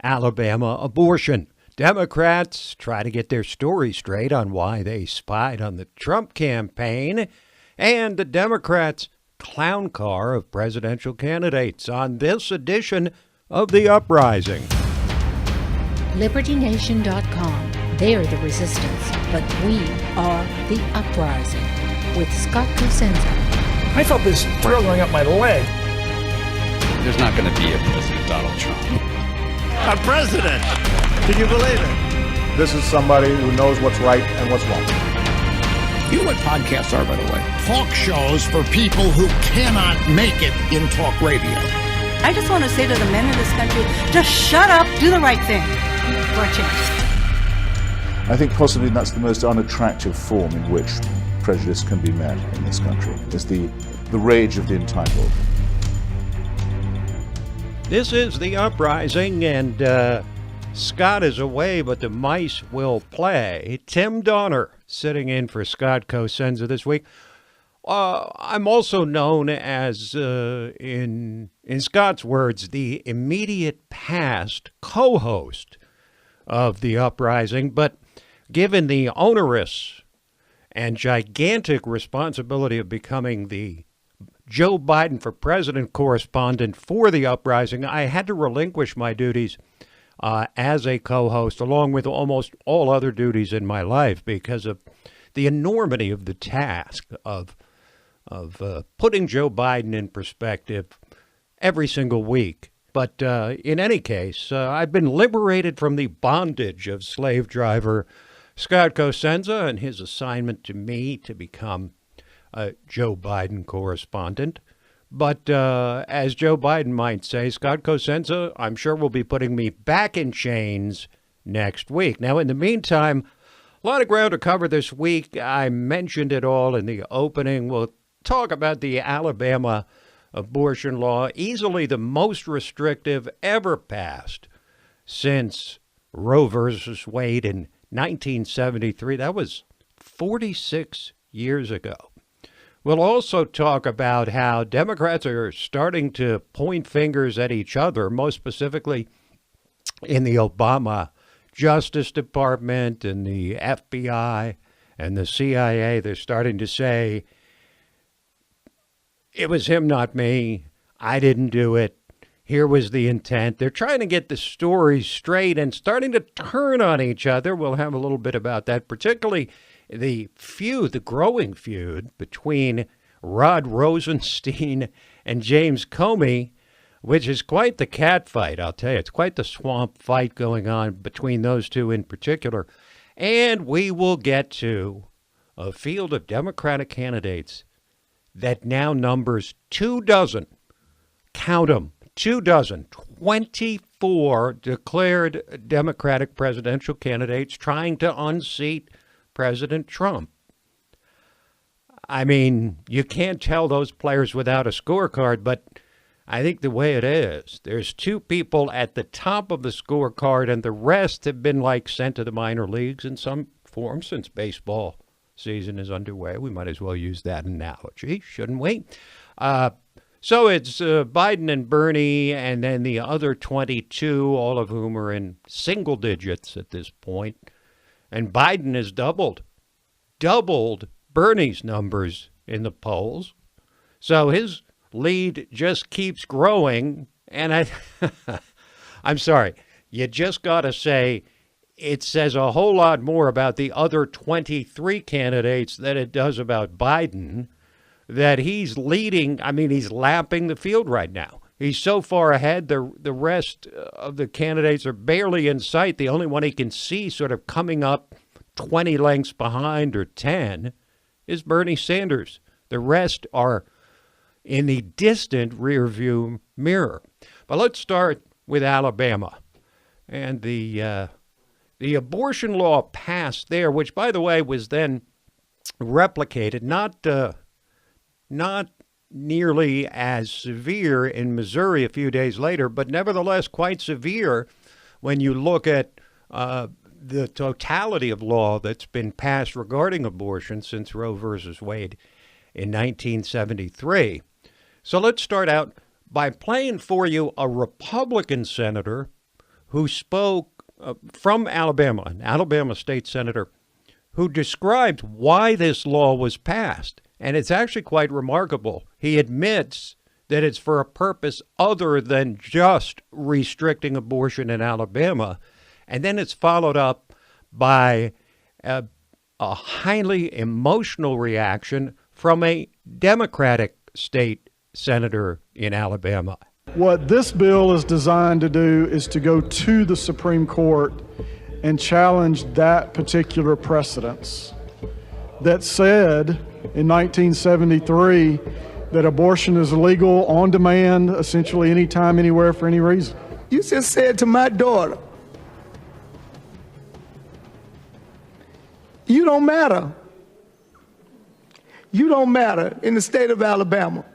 Alabama abortion. Democrats try to get their story straight on why they spied on the Trump campaign, and the Democrats' clown car of presidential candidates on this edition of The Uprising. LibertyNation.com. They're the resistance, but we are the uprising. With Scott Cosenza. I felt this thrill going up my leg. There's not going to be a President Donald Trump. A president! Can you believe it? This is somebody who knows what's right and what's wrong. You know what podcasts are, by the way? Talk shows for people who cannot make it in talk radio. I just want to say to the men of this country, just shut up, do the right thing for a change. I think possibly that's the most unattractive form in which prejudice can be met in this country, is the rage of the entitled. This is The Uprising, and Scott is away, but the mice will play. Tim Donner sitting in for Scott Cosenza this week. I'm also known as, in Scott's words, the immediate past co-host of The Uprising, but given the onerous and gigantic responsibility of becoming the Joe Biden for president correspondent for The Uprising, I had to relinquish my duties as a co-host, along with almost all other duties in my life, because of the enormity of the task of putting Joe Biden in perspective every single week. But in any case, I've been liberated from the bondage of slave driver Scott Cosenza and his assignment to me to become a Joe Biden correspondent. But as Joe Biden might say, Scott Cosenza, I'm sure, will be putting me back in chains next week. Now, in the meantime, a lot of ground to cover this week. I mentioned it all in the opening. We'll talk about the Alabama abortion law, easily the most restrictive ever passed since Roe versus Wade in 1973. That was 46 years ago. We'll also talk about how Democrats are starting to point fingers at each other, most specifically in the Obama Justice Department and the FBI and the CIA. They're starting to say, it was him, not me. I didn't do it. Here was the intent. They're trying to get the story straight and starting to turn on each other. We'll have a little bit about that, particularly the feud, the growing feud between Rod Rosenstein and James Comey, which is quite the cat fight, I'll tell you. It's quite the swamp fight going on between those two in particular. And we will get to a field of Democratic candidates that now numbers 24, count them, 24 declared Democratic presidential candidates trying to unseat President Trump. I mean, you can't tell those players without a scorecard, but I think the way it is, there's two people at the top of the scorecard, and the rest have been sent to the minor leagues in some form since baseball season is underway. We might as well use that analogy, shouldn't we? So it's Biden and Bernie, and then the other 22, all of whom are in single digits at this point. And Biden has doubled Bernie's numbers in the polls. So his lead just keeps growing. And I'm sorry, you just got to say, it says a whole lot more about the other 23 candidates than it does about Biden, that he's leading. I mean, he's lapping the field right now. He's so far ahead, the rest of the candidates are barely in sight. The only one he can see sort of coming up 20 lengths behind or 10 is Bernie Sanders. The rest are in the distant rearview mirror. But let's start with Alabama and the abortion law passed there, which, by the way, was then replicated, not nearly as severe in Missouri a few days later, but nevertheless quite severe when you look at the totality of law that's been passed regarding abortion since Roe versus Wade in 1973. So let's start out by playing for you a Republican senator who spoke from Alabama, an Alabama state senator, who described why this law was passed. And it's actually quite remarkable. He admits that it's for a purpose other than just restricting abortion in Alabama. And then it's followed up by a highly emotional reaction from a Democratic state senator in Alabama. What this bill is designed to do is to go to the Supreme Court and challenge that particular precedence that said in 1973 that abortion is illegal on demand, essentially anytime, anywhere, for any reason. You just said to my daughter, you don't matter. You don't matter in the state of Alabama.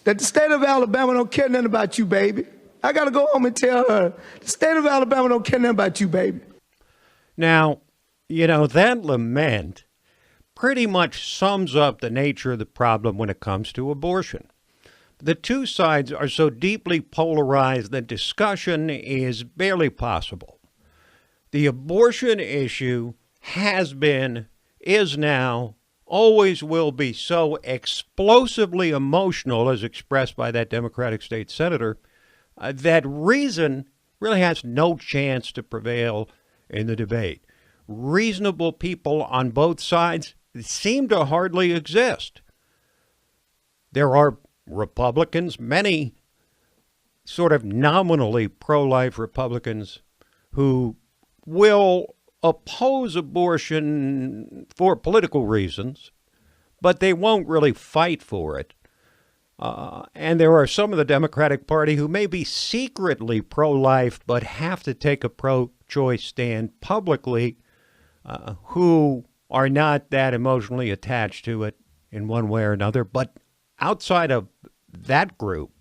That the state of Alabama don't care nothing about you, baby. I got to go home and tell her, the state of Alabama don't care nothing about you, baby. Now, you know, that lament pretty much sums up the nature of the problem when it comes to abortion. The two sides are so deeply polarized that discussion is barely possible. The abortion issue has been, is now, always will be so explosively emotional, as expressed by that Democratic state senator, that reason really has no chance to prevail in the debate. Reasonable people on both sides seem to hardly exist. There are Republicans, many sort of nominally pro-life Republicans, who will oppose abortion for political reasons, but they won't really fight for it. And there are some of the Democratic Party who may be secretly pro-life but have to take a pro-choice stand publicly, who are not that emotionally attached to it in one way or another. But outside of that group,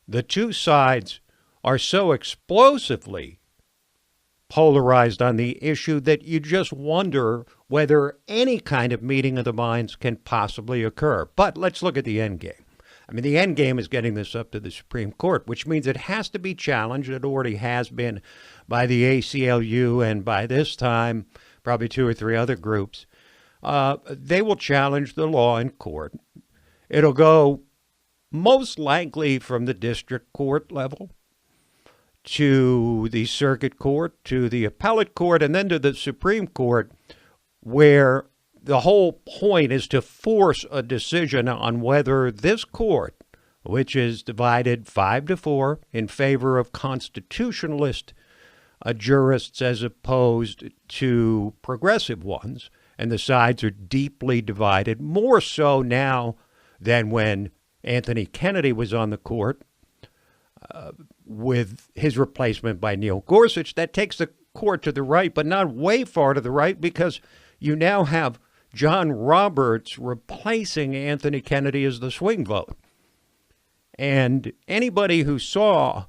the two sides are so explosively polarized on the issue that you just wonder whether any kind of meeting of the minds can possibly occur. But let's look at the end game. I mean, the end game is getting this up to the Supreme Court, which means it has to be challenged. It already has been by the ACLU and by this time, probably two or three other groups. They will challenge the law in court. It'll go most likely from the district court level to the circuit court, to the appellate court, and then to the Supreme Court, where the whole point is to force a decision on whether this court, which is divided 5-4 in favor of constitutionalist jurists as opposed to progressive ones, and the sides are deeply divided, more so now than when Anthony Kennedy was on the court, with his replacement by Neil Gorsuch. That takes the court to the right, but not way far to the right, because you now have John Roberts replacing Anthony Kennedy as the swing vote. And anybody who saw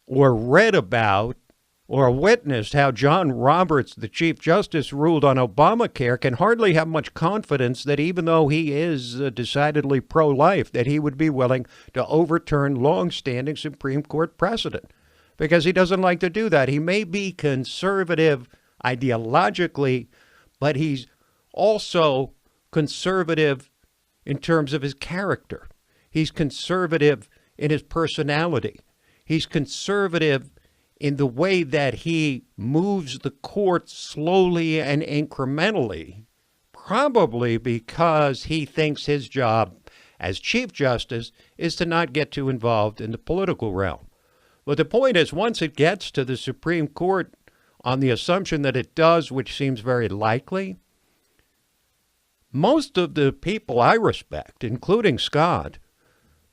or read about or witnessed how John Roberts, the Chief Justice, ruled on Obamacare can hardly have much confidence that even though he is decidedly pro-life, that he would be willing to overturn long-standing Supreme Court precedent, because he doesn't like to do that. He may be conservative ideologically, but he's also conservative in terms of his character. He's conservative in his personality. He's conservative in the way that he moves the court slowly and incrementally, probably because he thinks his job as Chief Justice is to not get too involved in the political realm. But the point is, once it gets to the Supreme Court, on the assumption that it does, which seems very likely, most of the people I respect, including Scott,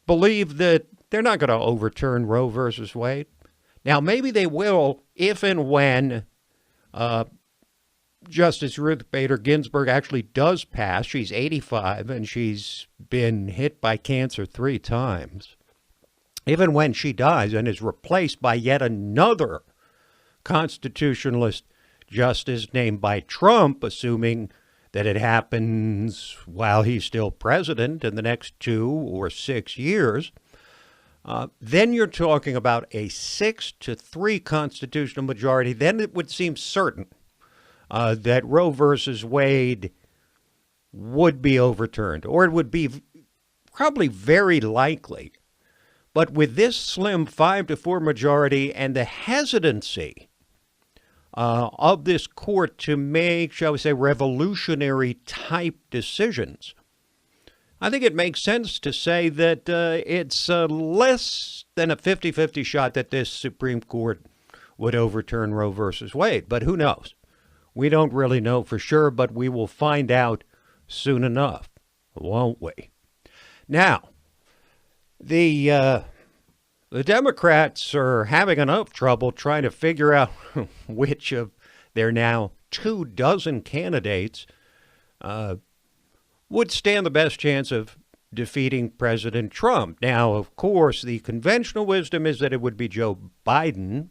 believe that they're not going to overturn Roe versus Wade. Now, maybe they will if and when Justice Ruth Bader Ginsburg actually does pass. She's 85 and she's been hit by cancer 3 times. Even when she dies and is replaced by yet another constitutionalist justice named by Trump, assuming that it happens while he's still president in the next 2 or 6 years, then you're talking about a 6-3 constitutional majority. Then it would seem certain that Roe versus Wade would be overturned, or it would be probably very likely. But with this slim 5-4 majority and the hesitancy of this court to make, shall we say, revolutionary type decisions, I think it makes sense to say that it's less than a 50-50 shot that this Supreme Court would overturn Roe versus Wade. But who knows? We don't really know for sure, but we will find out soon enough, won't we? Now, the Democrats are having enough trouble trying to figure out which of their now 24 candidates would stand the best chance of defeating President Trump. Now, of course, the conventional wisdom is that it would be Joe Biden.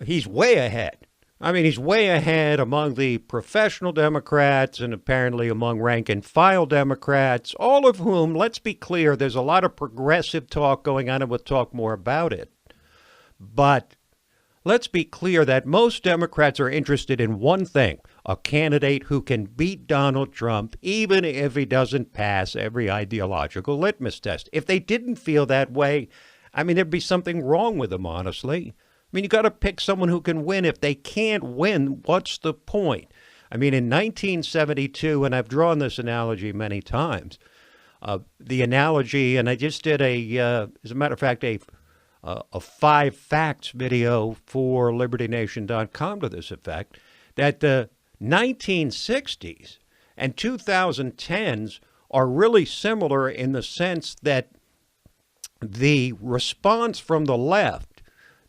He's way ahead. I mean, he's way ahead among the professional Democrats and apparently among rank-and-file Democrats, all of whom, let's be clear, there's a lot of progressive talk going on, and we'll talk more about it. But let's be clear that most Democrats are interested in one thing: a candidate who can beat Donald Trump, even if he doesn't pass every ideological litmus test. If they didn't feel that way, I mean, there'd be something wrong with them, honestly. I mean, you got to pick someone who can win. If they can't win, what's the point? I mean, in 1972, and I've drawn this analogy many times, the analogy, and I just did as a matter of fact, a 5 facts video for LibertyNation.com to this effect, that the 1960s and 2010s are really similar in the sense that the response from the left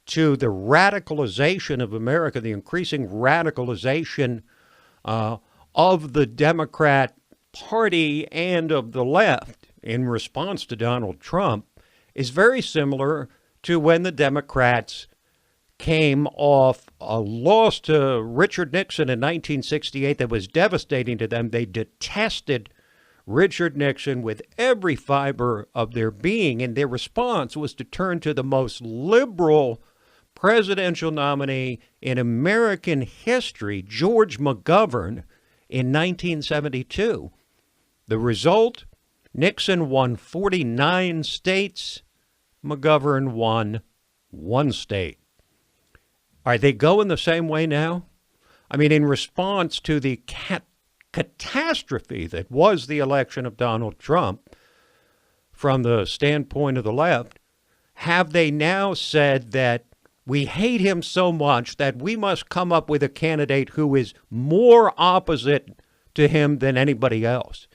to the radicalization of America, the increasing radicalization of the Democrat Party and of the left in response to Donald Trump, is very similar to when the Democrats came off a loss to Richard Nixon in 1968 that was devastating to them. They detested Richard Nixon with every fiber of their being, and their response was to turn to the most liberal presidential nominee in American history, George McGovern, in 1972. The result? Nixon won 49 states. McGovern won 1 state. Are they going the same way now? I mean, in response to the catastrophe that was the election of Donald Trump, from the standpoint of the left, have they now said that we hate him so much that we must come up with a candidate who is more opposite to him than anybody else?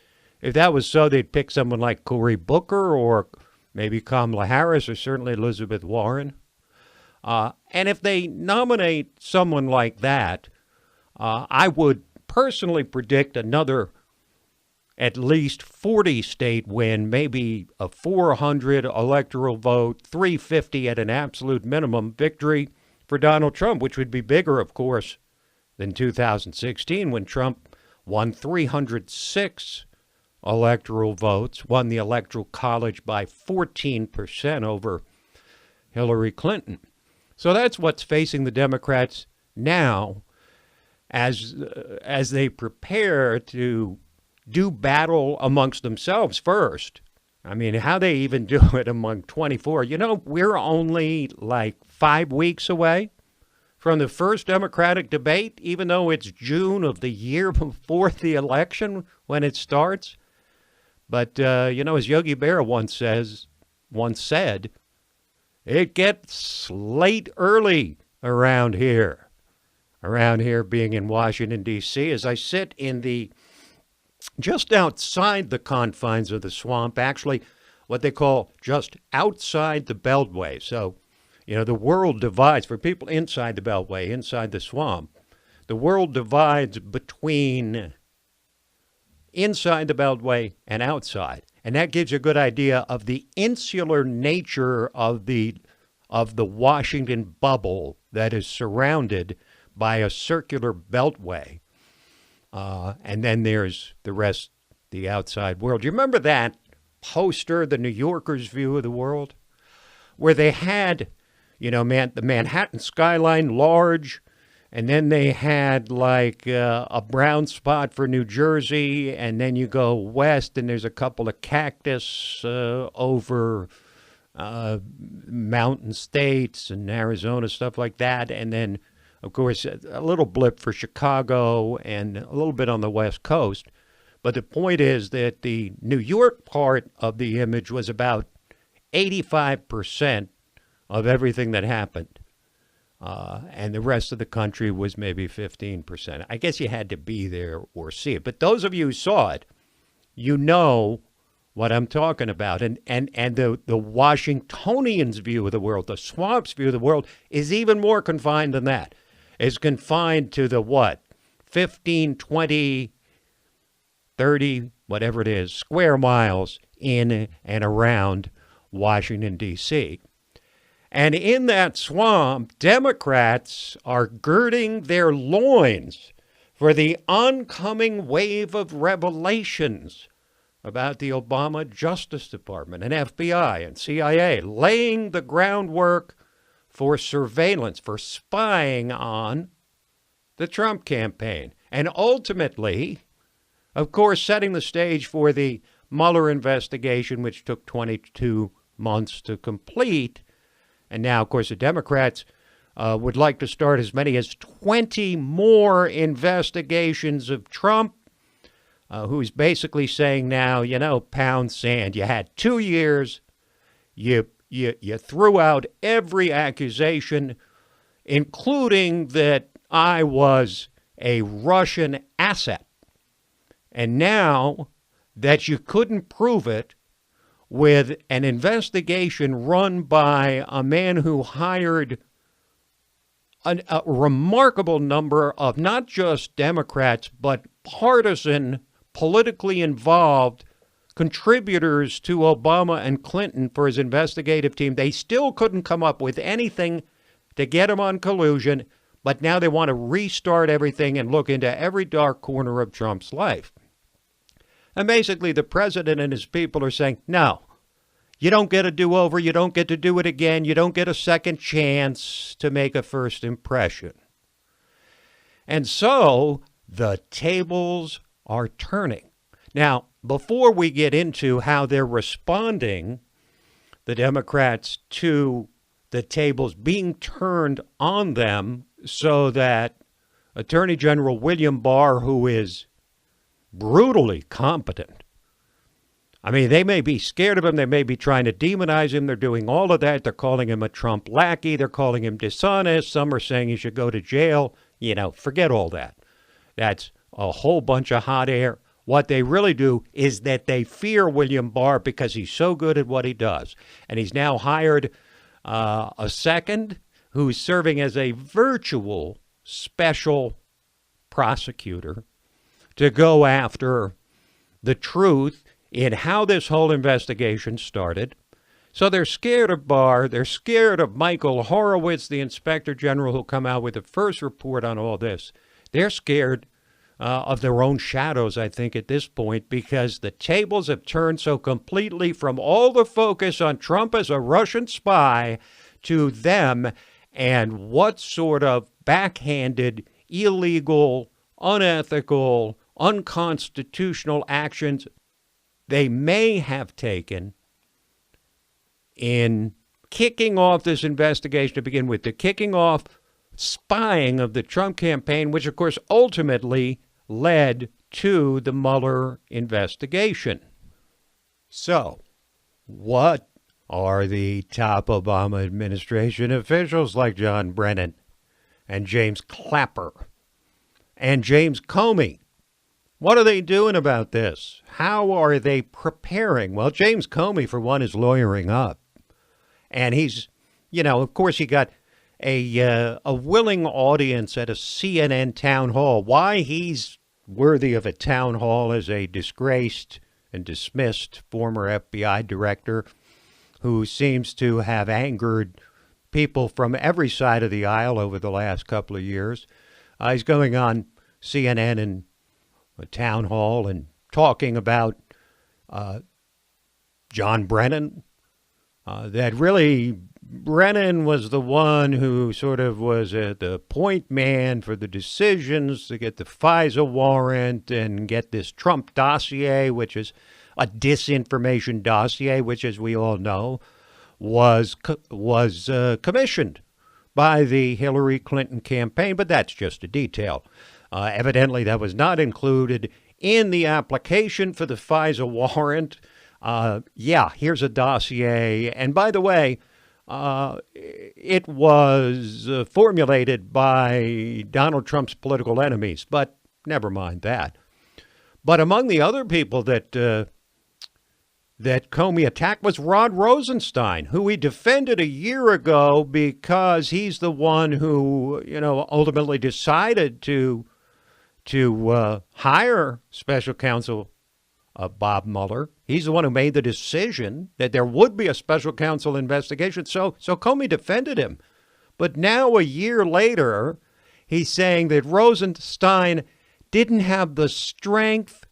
If that was so, they'd pick someone like Cory Booker or maybe Kamala Harris or certainly Elizabeth Warren. And if they nominate someone like that, I would personally predict another at least 40 state win, maybe a 400 electoral vote, 350 at an absolute minimum victory for Donald Trump, which would be bigger, of course, than 2016 when Trump won 306 electoral votes, won the Electoral College by 14% over Hillary Clinton. So that's what's facing the Democrats now as they prepare to do battle amongst themselves first. I mean, how they even do it among 24. You know, we're only like 5 weeks away from the first Democratic debate, even though it's June of the year before the election when it starts. But, you know, as Yogi Berra once said, it gets late early around here being in Washington, D.C. As I sit in the just outside the confines of the swamp, actually what they call just outside the Beltway. So, you know, the world divides for people inside the Beltway, inside the swamp. The world divides between inside the Beltway and outside. And that gives you a good idea of the insular nature of the Washington bubble that is surrounded by a circular beltway. And then there's the rest, the outside world. You remember that poster, the New Yorker's view of the world, where they had, the Manhattan skyline large, and then they had like a brown spot for New Jersey, and then you go west and there's a couple of cactus over mountain states and Arizona, stuff like that. And then, of course, a little blip for Chicago and a little bit on the West Coast. But the point is that the New York part of the image was about 85% of everything that happened. And the rest of the country was maybe 15%. I guess you had to be there or see it. But those of you who saw it, you know what I'm talking about. And the Washingtonians' view of the world, the swamp's view of the world, is even more confined than that. It's confined to the 15, 20, 30, whatever it is, square miles in and around Washington, D.C. And in that swamp, Democrats are girding their loins for the oncoming wave of revelations about the Obama Justice Department and FBI and CIA, laying the groundwork for surveillance, for spying on the Trump campaign. And ultimately, of course, setting the stage for the Mueller investigation, which took 22 months to complete. And now, of course, the Democrats would like to start as many as 20 more investigations of Trump, who's basically saying now, pound sand. You had 2 years. You threw out every accusation, including that I was a Russian asset. And now that you couldn't prove it, with an investigation run by a man who hired a remarkable number of not just Democrats, but partisan, politically involved contributors to Obama and Clinton for his investigative team. They still couldn't come up with anything to get him on collusion, but now they want to restart everything and look into every dark corner of Trump's life. And basically, the president and his people are saying, no, you don't get a do-over. You don't get to do it again. You don't get a second chance to make a first impression. And so the tables are turning. Now, before we get into how they're responding, the Democrats, to the tables being turned on them so that Attorney General William Barr, who is brutally competent. I mean, they may be scared of him. They may be trying to demonize him. They're doing all of that. They're calling him a Trump lackey. They're calling him dishonest. Some are saying he should go to jail. Forget all that. That's a whole bunch of hot air. What they really do is that they fear William Barr because he's so good at what he does. And he's now hired a second who's serving as a virtual special prosecutor to go after the truth in how this whole investigation started. So they're scared of Barr. They're scared of Michael Horowitz, the inspector general, who'll come out with the first report on all this. They're scared of their own shadows, I think, at this point, because the tables have turned so completely from all the focus on Trump as a Russian spy to them and what sort of backhanded, illegal, unethical, unconstitutional actions they may have taken in kicking off this investigation to begin with, the kicking off spying of the Trump campaign, which, of course, ultimately led to the Mueller investigation. So, what are the top Obama administration officials like John Brennan and James Clapper and James Comey? What are they doing about this? How are they preparing? Well, James Comey, for one, is lawyering up. And he's, of course, he got a willing audience at a CNN town hall. Why he's worthy of a town hall as a disgraced and dismissed former FBI director who seems to have angered people from every side of the aisle over the last couple of years. He's going on CNN and a town hall and talking about John Brennan, that really Brennan was the one who sort of was the point man for the decisions to get the FISA warrant and get this Trump dossier, which is a disinformation dossier, which, as we all know, was commissioned by the Hillary Clinton campaign. But that's just a detail. Evidently, that was not included in the application for the FISA warrant. Here's a dossier. And by the way, it was formulated by Donald Trump's political enemies, but never mind that. But among the other people that Comey attacked was Rod Rosenstein, who he defended a year ago because he's the one who, ultimately decided to hire special counsel Bob Mueller. He's the one who made the decision that there would be a special counsel investigation. So Comey defended him. But now, a year later, he's saying that Rosenstein didn't have the strength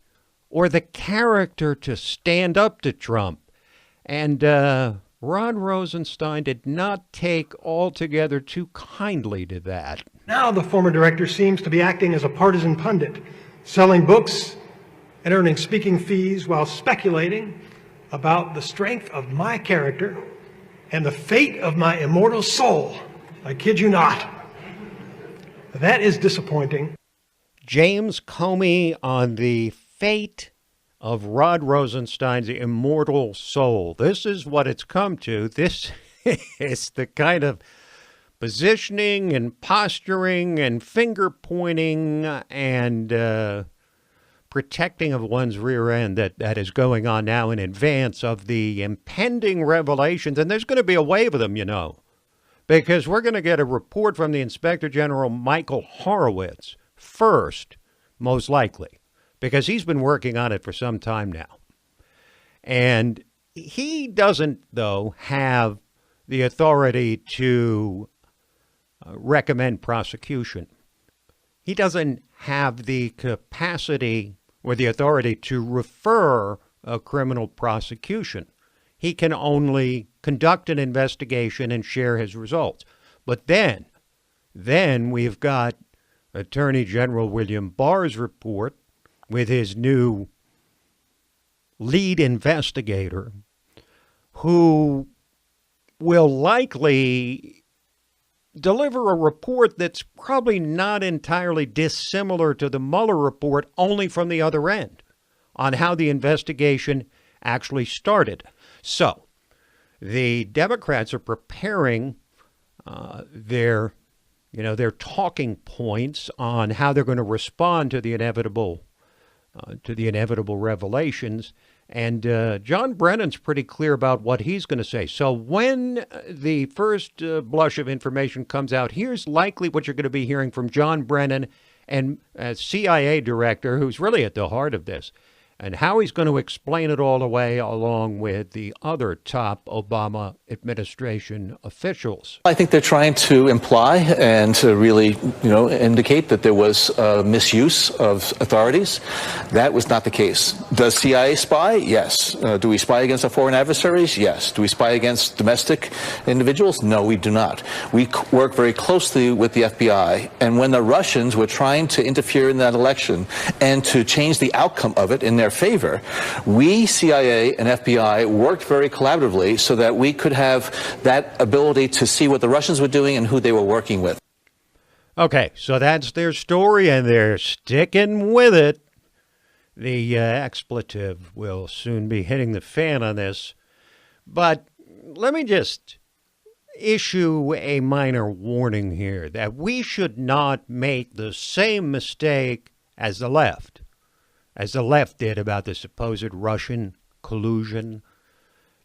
or the character to stand up to Trump. And Rod Rosenstein did not take altogether too kindly to that. Now the former director seems to be acting as a partisan pundit, selling books and earning speaking fees while speculating about the strength of my character and the fate of my immortal soul. I kid you not. That is disappointing. James Comey on the fate of Rod Rosenstein's immortal soul. This is what it's come to. This is the kind of positioning and posturing and finger pointing and protecting of one's rear end that is going on now in advance of the impending revelations. And there's going to be a wave of them, because we're going to get a report from the Inspector General Michael Horowitz first, most likely, because he's been working on it for some time now. And he doesn't, though, have the authority to recommend prosecution. He doesn't have the capacity or the authority to refer a criminal prosecution. He can only conduct an investigation and share his results. But then we've got Attorney General William Barr's report with his new lead investigator, who will likely deliver a report that's probably not entirely dissimilar to the Mueller report, only from the other end, on how the investigation actually started. So the Democrats are preparing their talking points on how they're going to respond to the inevitable revelations. And John Brennan's pretty clear about what he's going to say. So when the first blush of information comes out, here's likely what you're going to be hearing from John Brennan, and CIA director, who's really at the heart of this, and how he's going to explain it all away along with the other top Obama administration officials. I think they're trying to imply and to really, indicate that there was misuse of authorities. That was not the case. Does CIA spy? Yes. Do we spy against our foreign adversaries? Yes. Do we spy against domestic individuals? No, we do not. We work very closely with the FBI. And when the Russians were trying to interfere in that election and to change the outcome of it in their favor, we, CIA and FBI, worked very collaboratively so that we could have that ability to see what the Russians were doing and who they were working with. Okay, so that's their story, and they're sticking with it. The expletive will soon be hitting the fan on this. But let me just issue a minor warning here that we should not make the same mistake as the left did about the supposed Russian collusion.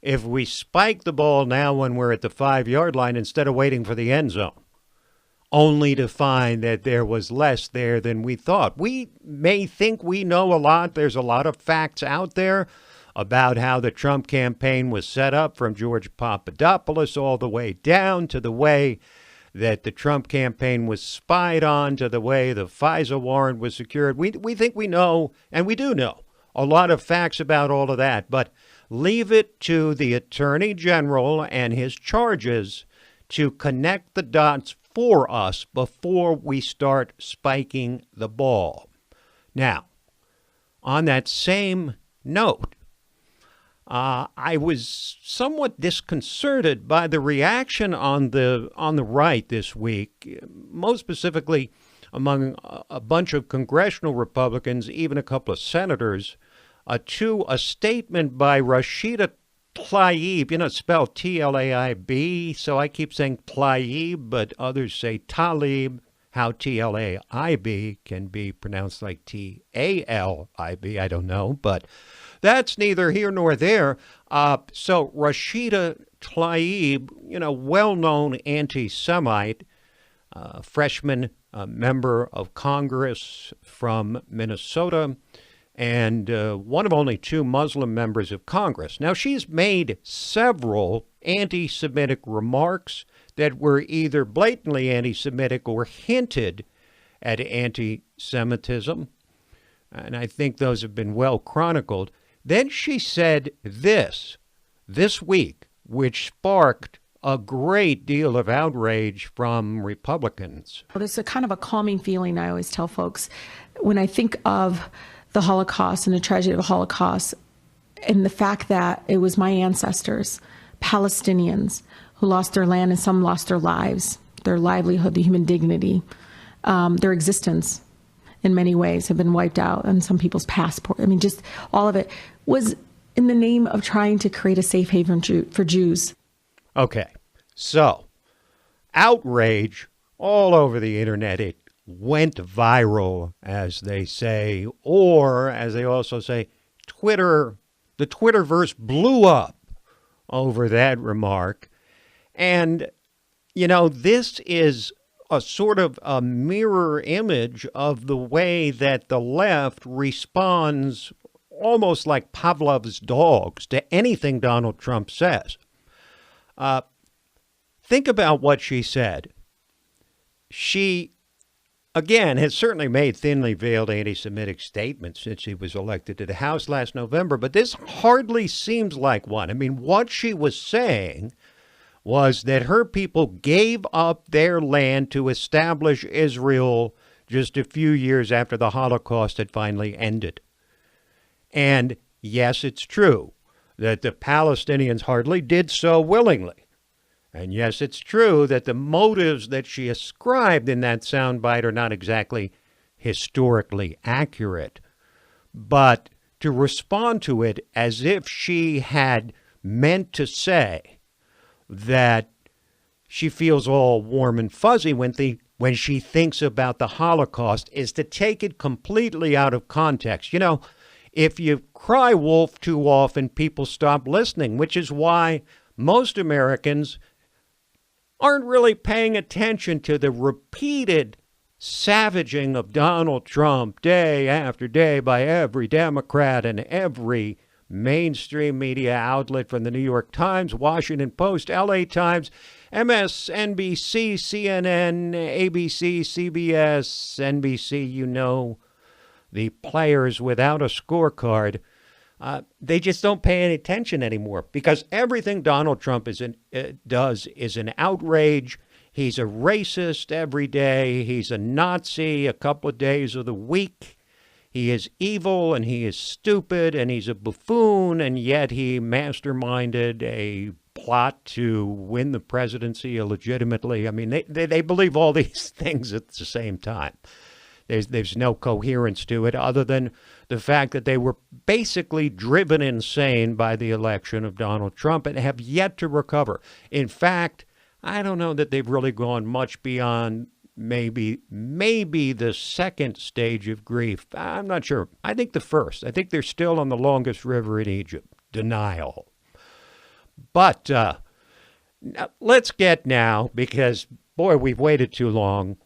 If we spike the ball now when we're at the 5-yard line instead of waiting for the end zone, only to find that there was less there than we thought. We may think we know a lot. There's a lot of facts out there about how the Trump campaign was set up, from George Papadopoulos all the way down to the way that the Trump campaign was spied on, to the way the FISA warrant was secured. We think we know, and we do know, a lot of facts about all of that. But leave it to the Attorney General and his charges to connect the dots for us before we start spiking the ball. Now, on that same note, I was somewhat disconcerted by the reaction on the right this week, most specifically among a bunch of congressional Republicans, even a couple of senators, to a statement by Rashida Tlaib, spelled Tlaib, so I keep saying Tlaib, but others say Talib, how Tlaib can be pronounced like Talib, I don't know, but that's neither here nor there. So Rashida Tlaib, well-known anti-Semite, freshman member of Congress from Minnesota, and one of only two Muslim members of Congress. Now, she's made several anti-Semitic remarks that were either blatantly anti-Semitic or hinted at anti-Semitism, and I think those have been well chronicled. Then she said this week, which sparked a great deal of outrage from Republicans. It's a kind of a calming feeling, I always tell folks, when I think of the Holocaust and the tragedy of the Holocaust and the fact that it was my ancestors, Palestinians, who lost their land and some lost their lives, their livelihood, the human dignity, their existence in many ways have been wiped out, and some people's passport. I mean, just all of it was in the name of trying to create a safe haven for Jews. Okay, so outrage all over the internet. It went viral, as they say, or as they also say, the Twitterverse blew up over that remark. And, this is a sort of a mirror image of the way that the left responds almost like Pavlov's dogs to anything Donald Trump says. Think about what she said. She, again, has certainly made thinly veiled anti-Semitic statements since she was elected to the House last November, but this hardly seems like one. I mean, what she was saying was that her people gave up their land to establish Israel just a few years after the Holocaust had finally ended. And yes, it's true that the Palestinians hardly did so willingly. And yes, it's true that the motives that she ascribed in that soundbite are not exactly historically accurate. But to respond to it as if she had meant to say that she feels all warm and fuzzy when she thinks about the Holocaust is to take it completely out of context. If you cry wolf too often, people stop listening, which is why most Americans aren't really paying attention to the repeated savaging of Donald Trump day after day by every Democrat and every mainstream media outlet, from the New York Times, Washington Post, LA Times, MSNBC, CNN, ABC, CBS, NBC, the players without a scorecard. They just don't pay any attention anymore because everything Donald Trump does is an outrage. He's a racist every day. He's a Nazi a couple of days of the week. He is evil and he is stupid and he's a buffoon, and yet he masterminded a plot to win the presidency illegitimately. I mean, they believe all these things at the same time. There's no coherence to it other than the fact that they were basically driven insane by the election of Donald Trump and have yet to recover. In fact, I don't know that they've really gone much beyond maybe the second stage of grief. I'm not sure. I think the first. I think they're still on the longest river in Egypt, denial. But let's get now, because, boy, we've waited too long.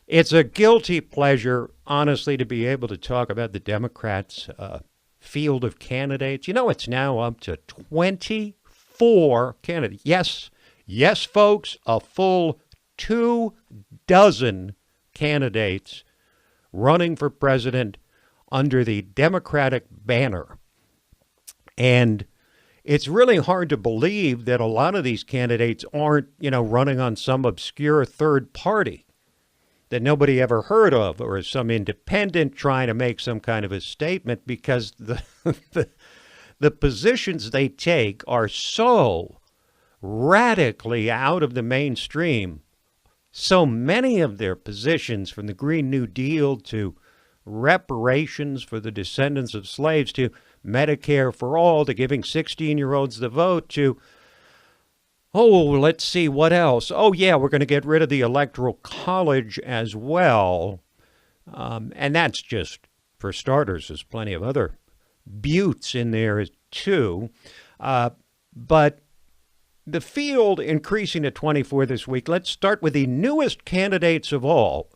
It's a guilty pleasure, honestly, to be able to talk about the Democrats' field of candidates. It's now up to 24 candidates. Yes, folks, a full 24 candidates running for president under the Democratic banner. And it's really hard to believe that a lot of these candidates aren't, running on some obscure third party that nobody ever heard of, or some independent trying to make some kind of a statement, because the positions they take are so radically out of the mainstream. So many of their positions, from the Green New Deal to reparations for the descendants of slaves to Medicare for all to giving 16-year-olds the vote to, let's see, what else? Oh, yeah, we're going to get rid of the Electoral College as well. And that's just, for starters, there's plenty of other buttes in there too. But the field increasing to 24 this week. Let's start with the newest candidates of all.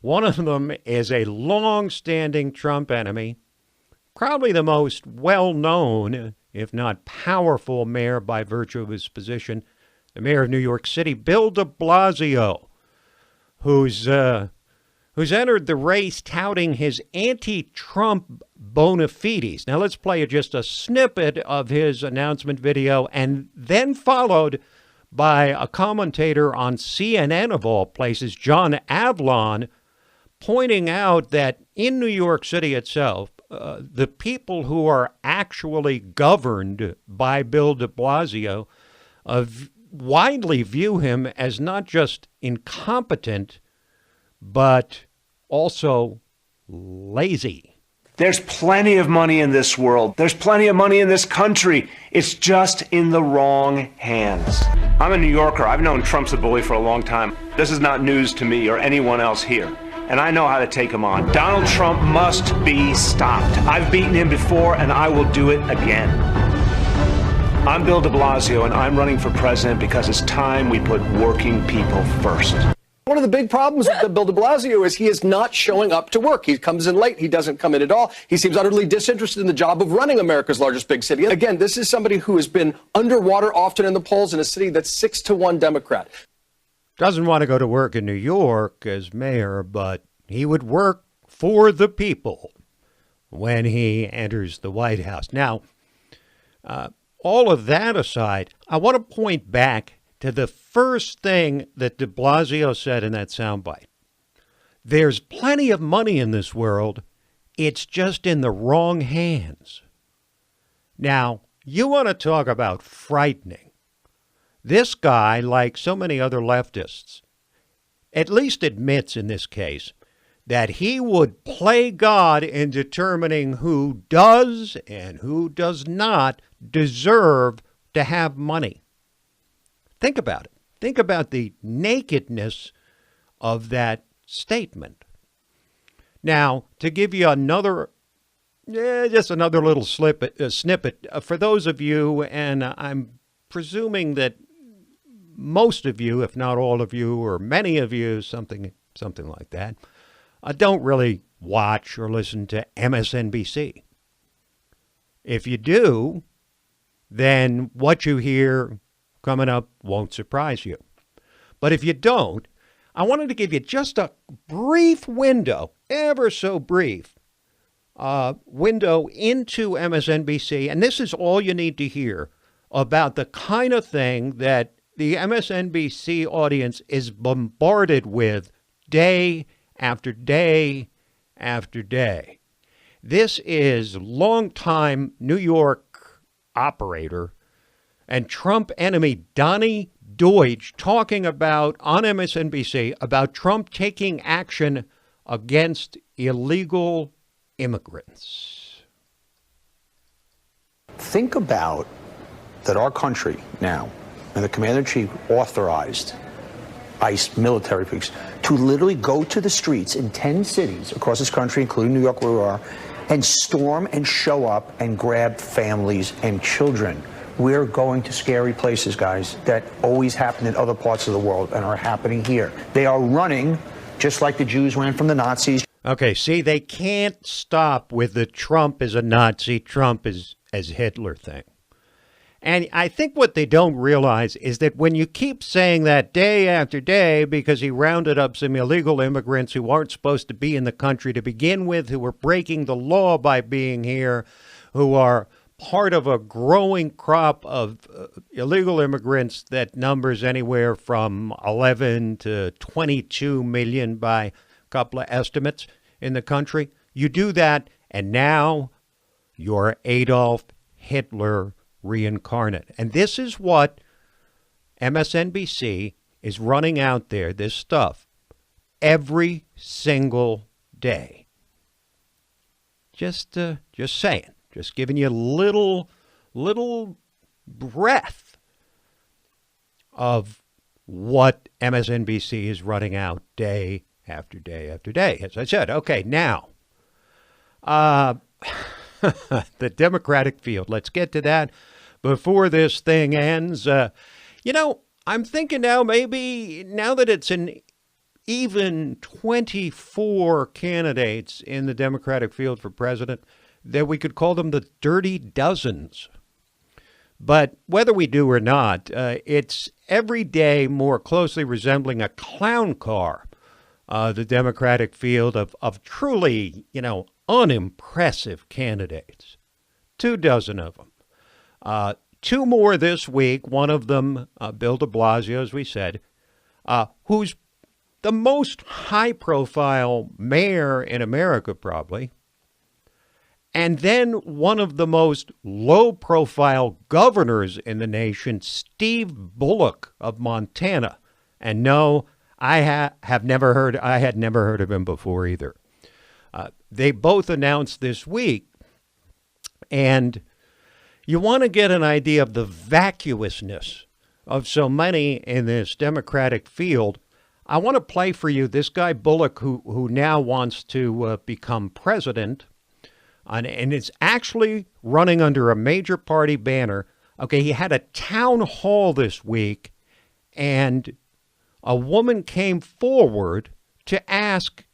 One of them is a long-standing Trump enemy, probably the most well-known, if not powerful, mayor by virtue of his position, the mayor of New York City, Bill de Blasio, who's entered the race touting his anti-Trump bona fides. Now, let's play just a snippet of his announcement video, and then followed by a commentator on CNN, of all places, John Avlon, pointing out that in New York City itself, the people who are actually governed by Bill de Blasio widely view him as not just incompetent, but also lazy. There's plenty of money in this world. There's plenty of money in this country. It's just in the wrong hands. I'm a New Yorker. I've known Trump's a bully for a long time. This is not news to me or anyone else here. And I know how to take him on. Donald Trump must be stopped. I've beaten him before, and I will do it again. I'm Bill de Blasio, and I'm running for president because it's time we put working people first. One of the big problems with Bill de Blasio is he is not showing up to work. He comes in late. He doesn't come in at all. He seems utterly disinterested in the job of running America's largest big city. Again, this is somebody who has been underwater often in the polls in a city that's 6-1 Democrat. Doesn't want to go to work in New York as mayor, but he would work for the people when he enters the White House. Now, all of that aside, I want to point back to the first thing that de Blasio said in that soundbite. There's plenty of money in this world. It's just in the wrong hands. Now, you want to talk about frightening. This guy, like so many other leftists, at least admits in this case that he would play God in determining who does and who does not deserve to have money. Think about it. Think about the nakedness of that statement. Now, to give you just another little snippet, for those of you, and I'm presuming that most of you, if not all of you, or many of you, something like that, don't really watch or listen to MSNBC. If you do, then what you hear coming up won't surprise you. But if you don't, I wanted to give you just a brief window, ever so brief, window into MSNBC. And this is all you need to hear about the kind of thing that the MSNBC audience is bombarded with day after day after day. This is longtime New York operator and Trump enemy Donnie Deutsch talking about, on MSNBC, about Trump taking action against illegal immigrants. Think about that our country now, and the commander-in-chief authorized ICE military police to literally go to the streets in 10 cities across this country, including New York where we are, and storm and show up and grab families and children. We're going to scary places, guys, that always happen in other parts of the world and are happening here. They are running just like the Jews ran from the Nazis. Okay, see, they can't stop with the Trump is a Nazi, Trump is as Hitler thing. And I think what they don't realize is that when you keep saying that day after day, because he rounded up some illegal immigrants who aren't supposed to be in the country to begin with, who were breaking the law by being here, who are part of a growing crop of illegal immigrants that numbers anywhere from 11 to 22 million by a couple of estimates in the country. You do that, and now you're Adolf Hitler reincarnate. And this is what MSNBC is running out there, this stuff, every single day. Just saying. Just giving you a little breath of what MSNBC is running out day after day after day. As I said, okay, now, the Democratic field. Let's get to that before this thing ends. I'm thinking now maybe now that it's an even 24 candidates in the Democratic field for president, that we could call them the Dirty Dozens. But whether we do or not, it's every day more closely resembling a clown car, the Democratic field of truly, unimpressive candidates. 24 of them. 2 more this week, one of them, Bill de Blasio, as we said, who's the most high-profile mayor in America, probably. And then one of the most low-profile governors in the nation, Steve Bullock of Montana. And no, I had never heard of him before either. They both announced this week, and you want to get an idea of the vacuousness of so many in this Democratic field. I want to play for you this guy Bullock, who now wants to become president, and is actually running under a major party banner. Okay, he had a town hall this week, and a woman came forward to ask,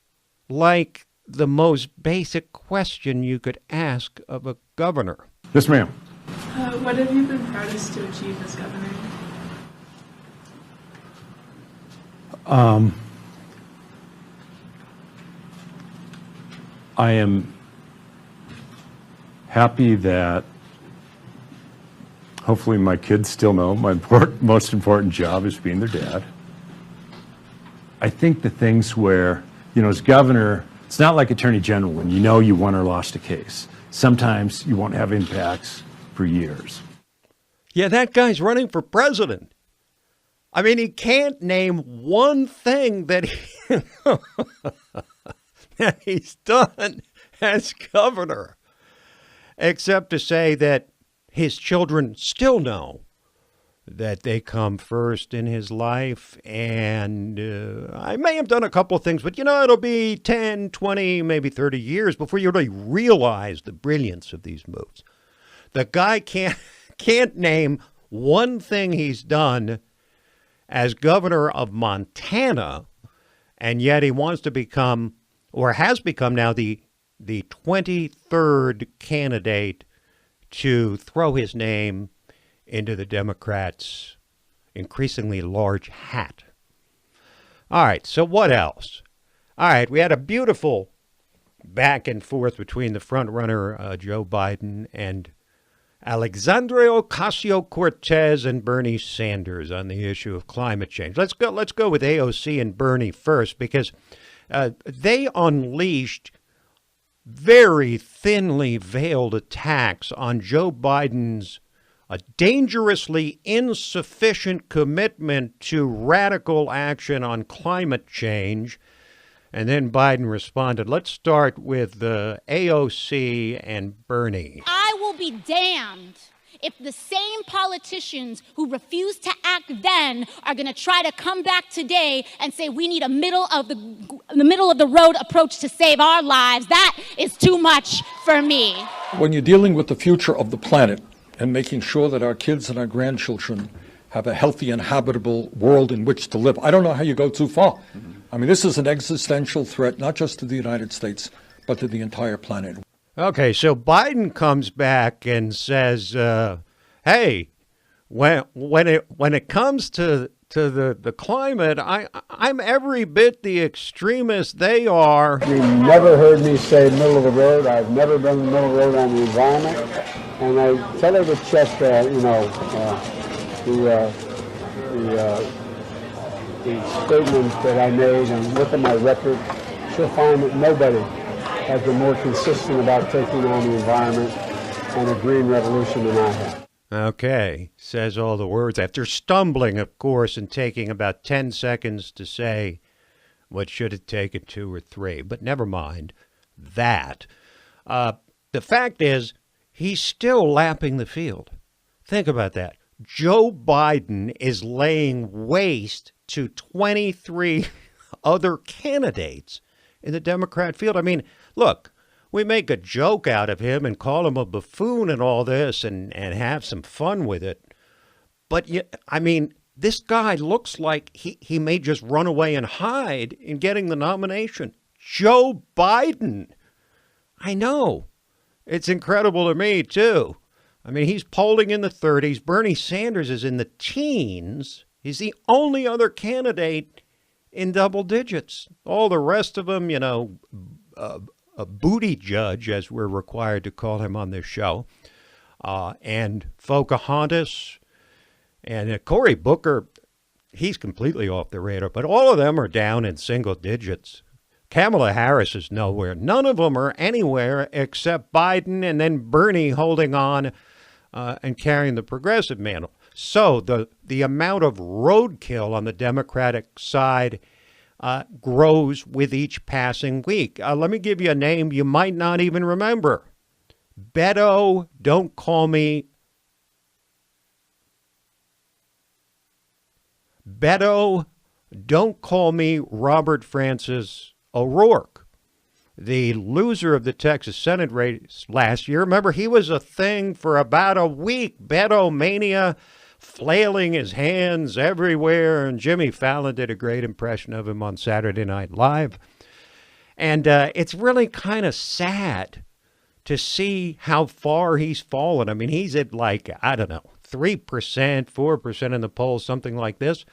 like, the most basic question you could ask of a governor. Yes, ma'am. What have you been proudest to achieve as governor? I am happy that hopefully my kids still know my most important job is being their dad. I think the things where, as governor, it's not like attorney general when you won or lost a case. Sometimes you won't have impacts for years. Yeah, that guy's running for president. I mean, he can't name one thing that that he's done as governor, except to say that his children still know that they come first in his life. And I may have done a couple of things, but, it'll be 10, 20, maybe 30 years before you really realize the brilliance of these moves. The guy can't name one thing he's done as governor of Montana, and yet he wants to become, or has become now, the 23rd candidate to throw his name into the Democrats' increasingly large hat. All right, so what else? All right, we had a beautiful back and forth between the frontrunner Joe Biden and Alexandria Ocasio-Cortez and Bernie Sanders on the issue of climate change. Let's go with AOC and Bernie first, because they unleashed very thinly veiled attacks on Joe Biden's a dangerously insufficient commitment to radical action on climate change. And then Biden responded. Let's start with AOC and Bernie. I will be damned if the same politicians who refused to act then are going to try to come back today and say we need a middle of the road approach to save our lives. That is too much for me. When you're dealing with the future of the planet and making sure that our kids and our grandchildren have a healthy and habitable world in which to live, I don't know how you go too far. I mean, this is an existential threat, not just to the United States, but to the entire planet. Okay, so Biden comes back and says, hey, when it comes to to the climate, I'm every bit the extremist they are. You never heard me say middle of the road. I've never done the middle of the road on the environment. And I tell her to check, the statements that I made and look at my record. She'll find that nobody has been more consistent about taking on the environment and a green revolution than I have. Okay, says all the words after stumbling, of course, and taking about 10 seconds to say what should have taken 2 or 3. But never mind that. The fact is, he's still lapping the field. Think about that. Joe Biden is laying waste to 23 other candidates in the Democrat field. I mean, look, we make a joke out of him and call him a buffoon and all this and have some fun with it. But, I mean, this guy looks like he may just run away and hide in getting the nomination. Joe Biden. I know. It's incredible to me, too. I mean, he's polling in the 30s. Bernie Sanders is in the teens. He's the only other candidate in double digits. All the rest of them, a booty judge, as we're required to call him on this show, and Pocahontas, and Cory Booker, he's completely off the radar. But all of them are down in single digits. Kamala Harris is nowhere. None of them are anywhere except Biden and then Bernie holding on and carrying the progressive mantle. So the amount of roadkill on the Democratic side grows with each passing week. Let me give you a name you might not even remember. Beto, don't call me Robert Francis O'Rourke, the loser of the Texas Senate race last year. Remember, he was a thing for about a week. Beto mania, flailing his hands everywhere, and Jimmy Fallon did a great impression of him on Saturday Night Live. And it's really kind of sad to see how far he's fallen. I mean, he's at 3%, 4% in the polls, something like this.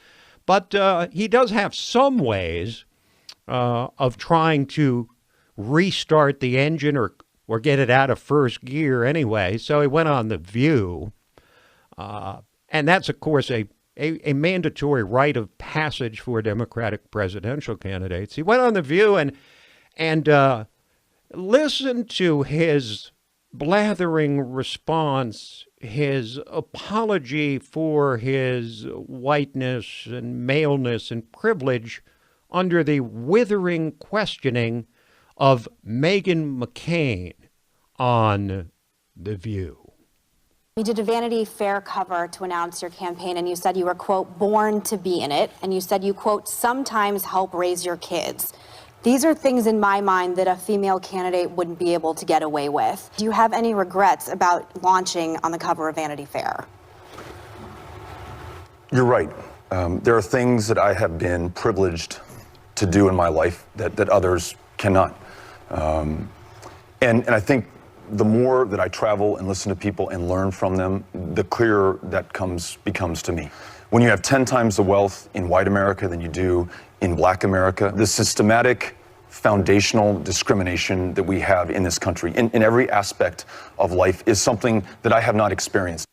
But he does have some ways of trying to restart the engine or get it out of first gear anyway. So he went on The View. And that's, of course, a mandatory rite of passage for Democratic presidential candidates. He went on The View and listened to his blathering response, his apology for his whiteness and maleness and privilege under the withering questioning of Meghan McCain on The View. You did a Vanity Fair cover to announce your campaign, and you said you were, quote, born to be in it, and you said you, quote, sometimes help raise your kids. These are things in my mind that a female candidate wouldn't be able to get away with. Do you have any regrets about launching on the cover of Vanity Fair? You're right. There are things that I have been privileged to do in my life that others cannot. And I think the more that I travel and listen to people and learn from them, the clearer that becomes to me. When you have 10 times the wealth in white America than you do in black America, the systematic foundational discrimination that we have in this country, in every aspect of life, is something that I have not experienced.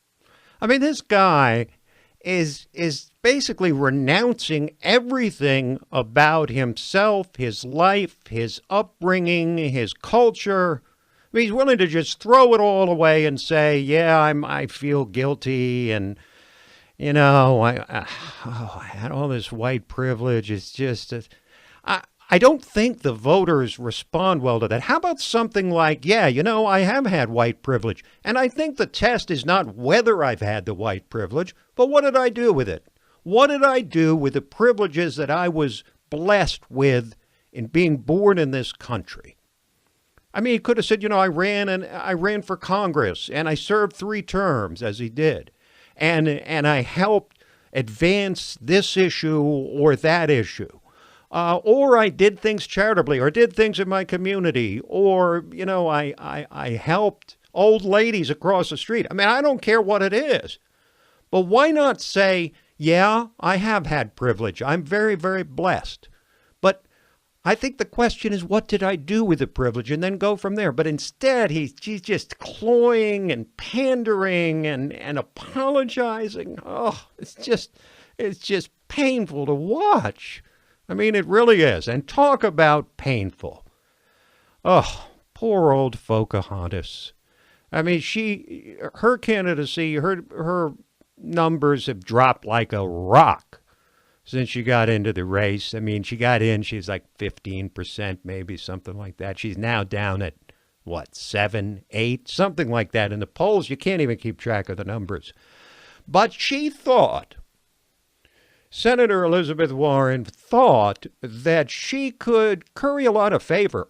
I mean, this guy is basically renouncing everything about himself, his life, his upbringing, his culture. I mean, he's willing to just throw it all away and say, yeah, I feel guilty, and I had all this white privilege. It's just, I don't think the voters respond well to that. How about something like, yeah, I have had white privilege, and I think the test is not whether I've had the white privilege, but what did I do with it? What did I do with the privileges that I was blessed with in being born in this country? I mean, he could have said, I ran for Congress, and I served 3 terms, as he did. And I helped advance this issue or that issue. Or I did things charitably, or did things in my community, or, I helped old ladies across the street. I mean, I don't care what it is. But why not say, Yeah, I have had privilege. I'm very, very blessed. But I think the question is, what did I do with the privilege, and then go from there. But instead, she's just cloying and pandering and apologizing. Oh, it's just painful to watch. I mean, it really is. And talk about painful. Oh, poor old Pocahontas. I mean, her candidacy, her numbers have dropped like a rock since she got into the race. I mean, she got in, she's like 15%, maybe something like that. She's now down at, what, 7, 8, something like that in the polls. You can't even keep track of the numbers. But she thought, Senator Elizabeth Warren thought that she could curry a lot of favor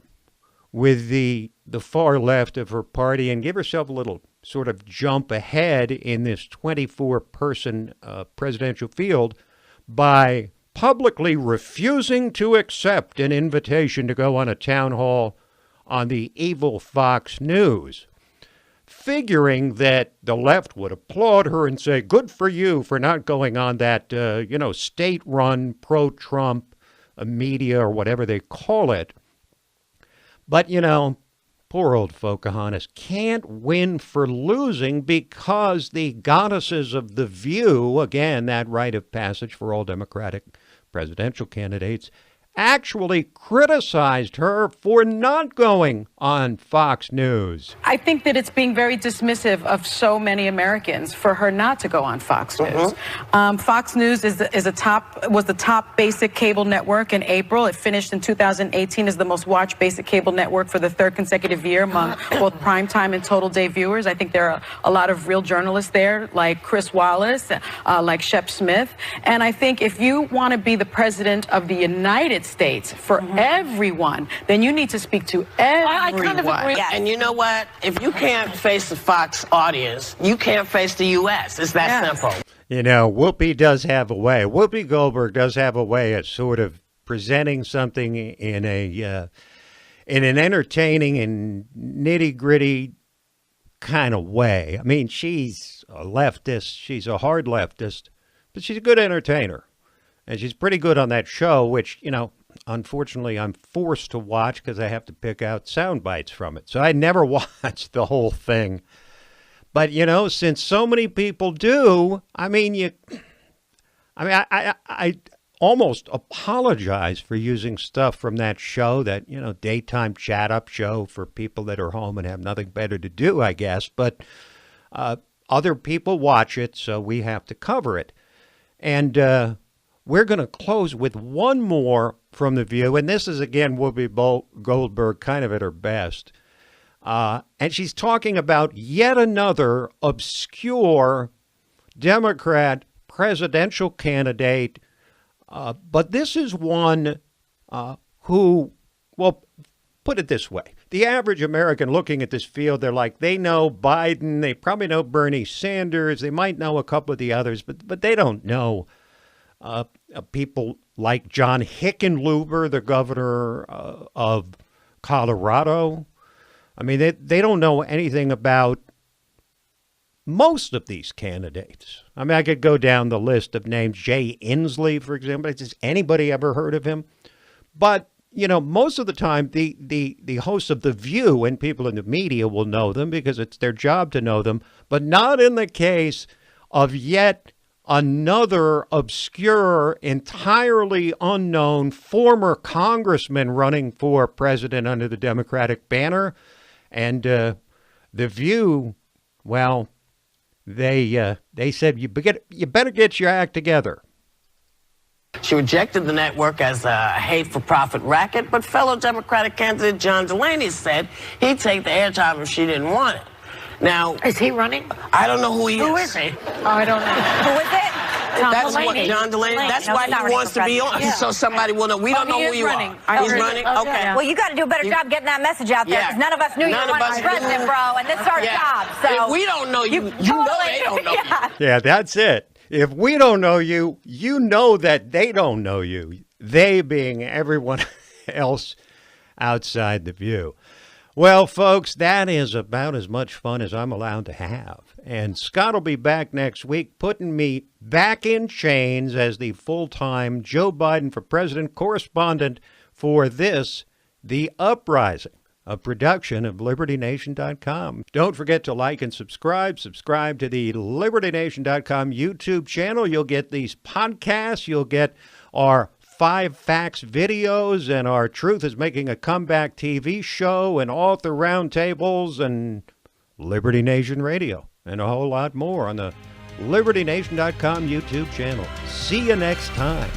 with the far left of her party and give herself a little sort of jump ahead in this 24-person presidential field by publicly refusing to accept an invitation to go on a town hall on the evil Fox News, figuring that the left would applaud her and say, good for you for not going on that, state-run pro-Trump media or whatever they call it. But, poor old Pocahontas can't win for losing because the goddesses of the View, again, that rite of passage for all Democratic presidential candidates, actually criticized her for not going on Fox News. I think that it's being very dismissive of so many Americans for her not to go on Fox News. Fox News was the top basic cable network in April. It finished in 2018 as the most watched basic cable network for the third consecutive year among both primetime and total day viewers. I think there are a lot of real journalists there, like Chris Wallace, like Shep Smith. And I think if you want to be the president of the United States for everyone, then you need to speak to everyone. I kind of agree. Yeah, and you know what? If you can't face the Fox audience, you can't face the U.S. It's that simple. Whoopi does have a way. Whoopi Goldberg does have a way of sort of presenting something in an entertaining and nitty-gritty kind of way. I mean, she's a leftist. She's a hard leftist, but she's a good entertainer. And she's pretty good on that show, which, unfortunately, I'm forced to watch because I have to pick out sound bites from it. So I never watched the whole thing. But, since so many people do, I almost apologize for using stuff from that show, that, daytime chat-up show for people that are home and have nothing better to do, I guess. But other people watch it, so we have to cover it. And we're going to close with one more from The View, and this is, again, Whoopi Goldberg kind of at her best. And she's talking about yet another obscure Democrat presidential candidate, but this is one who, well, put it this way. The average American looking at this field, they're like, they know Biden, they probably know Bernie Sanders, they might know a couple of the others, but they don't know people like John Hickenlooper, the governor of Colorado. I mean, they don't know anything about most of these candidates. I mean, I could go down the list of names. Jay Inslee, for example. Has anybody ever heard of him? But, most of the time, the hosts of The View and people in the media will know them because it's their job to know them, but not in the case of yet another obscure, entirely unknown former congressman running for president under the Democratic banner. And The View, well, they said, you better get your act together. She rejected the network as a hate-for-profit racket, but fellow Democratic candidate John Delaney said he'd take the airtime if she didn't want it. Now, is he running? I don't know who he is. Who is he? Oh, I don't know. Who is it? That's what John Delaney. That's why he wants to be on, so somebody will know. We don't know who you are. He's running. Okay. Well, you got to do a better job getting that message out there because none of us knew you were running for president, bro, and this is our job. So if we don't know you, you know they don't know you. Yeah, that's it. If we don't know you, you know that they don't know you. They being everyone else outside The View. Well, folks, that is about as much fun as I'm allowed to have. And Scott will be back next week, putting me back in chains as the full-time Joe Biden for President correspondent for this, The Uprising, a production of LibertyNation.com. Don't forget to like and subscribe. Subscribe to the LibertyNation.com YouTube channel. You'll get these podcasts. You'll get our 5 Facts videos and our Truth is Making a Comeback TV show and author roundtables and Liberty Nation Radio and a whole lot more on the LibertyNation.com YouTube channel. See you next time.